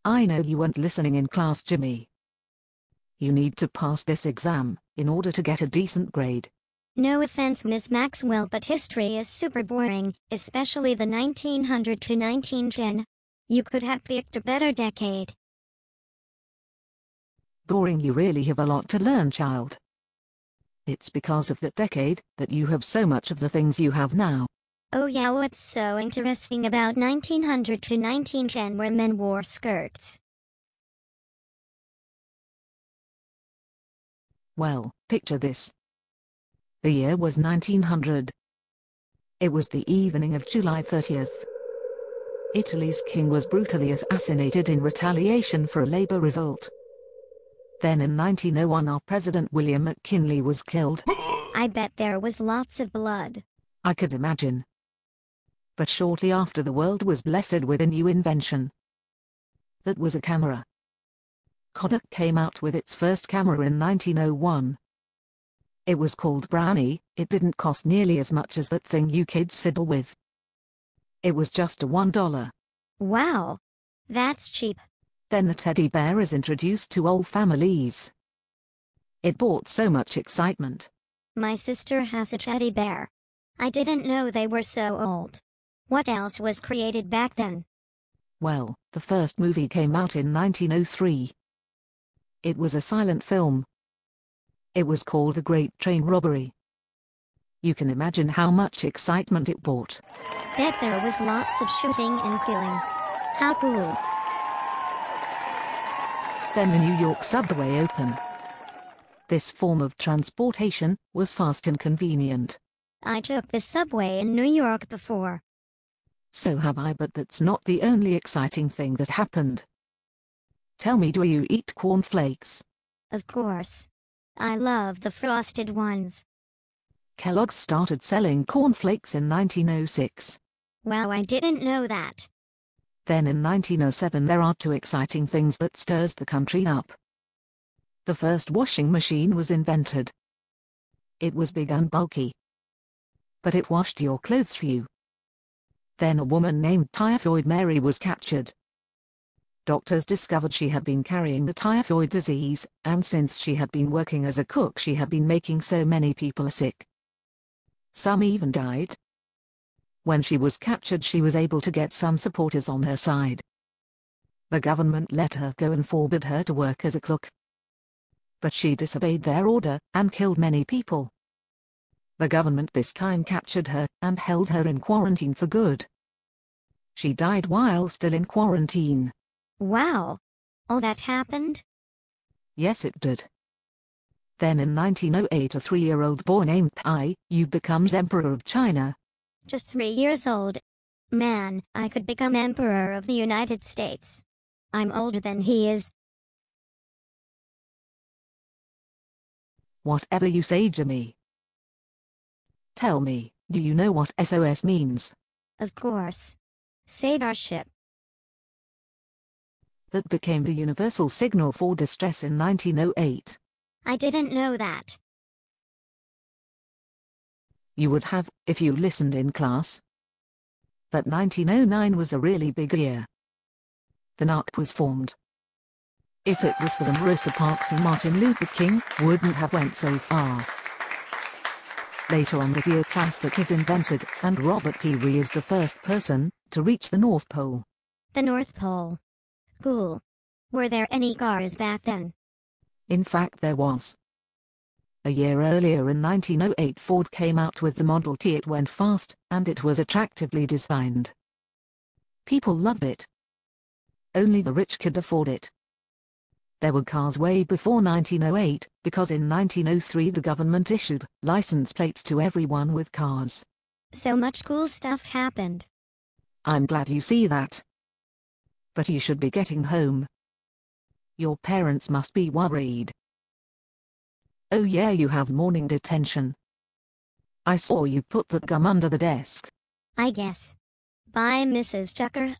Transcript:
I know you weren't listening in class, Jimmy. You need to pass this exam in order to get a decent grade. No offense, Miss Maxwell, but history is super boring, especially the 1900 to 1910. You could have picked a better decade. Boring? You really have a lot to learn, child. It's because of that decade that you have so much of the things you have now. Oh yeah, what's so interesting about 1900 to 1910 where men wore skirts? Well, picture this. The year was 1900. It was the evening of July 30th. Italy's king was brutally assassinated in retaliation for a labor revolt. Then in 1901 our president William McKinley was killed. I bet there was lots of blood. I could imagine. But shortly after, the world was blessed with a new invention. That was a camera. Kodak came out with its first camera in 1901. It was called Brownie. It didn't cost nearly as much as that thing you kids fiddle with. It was just a $1. Wow, that's cheap. Then the teddy bear is introduced to all families. It brought so much excitement. My sister has a teddy bear. I didn't know they were so old. What else was created back then? Well, the first movie came out in 1903. It was a silent film. It was called The Great Train Robbery. You can imagine how much excitement it brought. Bet there was lots of shooting and killing. How cool. Then the New York subway opened. This form of transportation was fast and convenient. I took the subway in New York before. So have I, but that's not the only exciting thing that happened. Tell me, do you eat cornflakes? Of course. I love the frosted ones. Kellogg's started selling cornflakes in 1906. Wow, I didn't know that. Then in 1907 there are two exciting things that stirs the country up. The first washing machine was invented. It was big and bulky, but it washed your clothes for you. Then a woman named Typhoid Mary was captured. Doctors discovered she had been carrying the typhoid disease, and since she had been working as a cook she had been making so many people sick. Some even died. When she was captured she was able to get some supporters on her side. The government let her go and forbid her to work as a cook. But she disobeyed their order, and killed many people. The government this time captured her, and held her in quarantine for good. She died while still in quarantine. Wow. All that happened? Yes, it did. Then in 1908 a 3-year-old boy named Pai Yu becomes Emperor of China. Just 3 years old. Man, I could become Emperor of the United States. I'm older than he is. Whatever you say, Jimmy. Tell me, do you know what SOS means? Of course. Save our ship. That became the universal signal for distress in 1908. I didn't know that. You would have, if you listened in class. But 1909 was a really big year. The NARC was formed. If it was for them, Rosa Parks and Martin Luther King wouldn't have went so far. Later on, the geoplastic is invented, and Robert Peary is the first person to reach the North Pole. The North Pole. Cool. Were there any cars back then? In fact, there was. A year earlier in 1908 Ford came out with the Model T. It went fast, and it was attractively designed. People loved it. Only the rich could afford it. There were cars way before 1908, because in 1903 the government issued license plates to everyone with cars. So much cool stuff happened. I'm glad you see that. But you should be getting home. Your parents must be worried. Oh yeah, you have morning detention. I saw you put that gum under the desk. I guess. Bye, Mrs. Tucker.